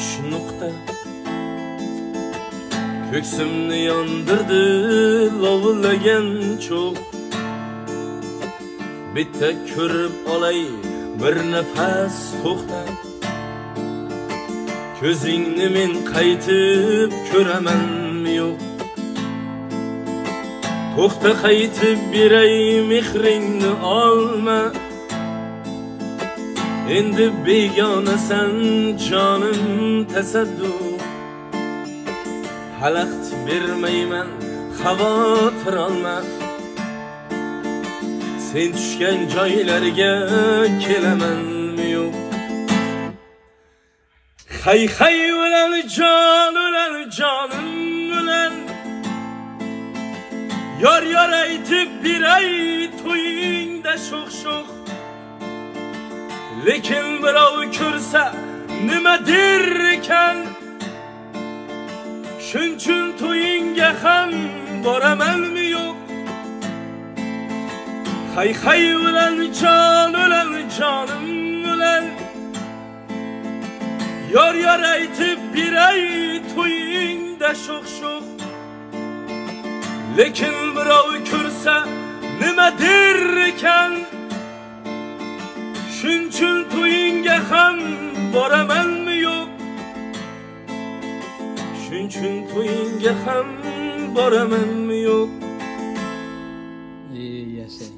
şu nokta ko'ksimni yondirdi lovullagan çok. Bitta ko'rib olay bir nafas to'xta, ko'zingni men qaytib ko'ramanmi yo'q? To'xta qaytib beray mehringni olma, endi begonasan jonim tasadduq. Xalaqt bermayman xavotir olma, sen tushgan joylarga kelamanmi yo'q? Hay hay ulan jonim ulan, yar yar aytib biray to'yingda sho'x sho'x. Lekin birov ko'rsa nima der ekan, shunchun to'yingga ham boramanmi yo'q? Hay hay ulan jonim ulan, yar yar aytib biray to'yingda sho'x sho'x. Lekin birov ko'rsa nima der ekan, shunchun to'yingga ham boramanmi yo'q? Shunchun to'yingga ham boramanmi yo'q? Yashay.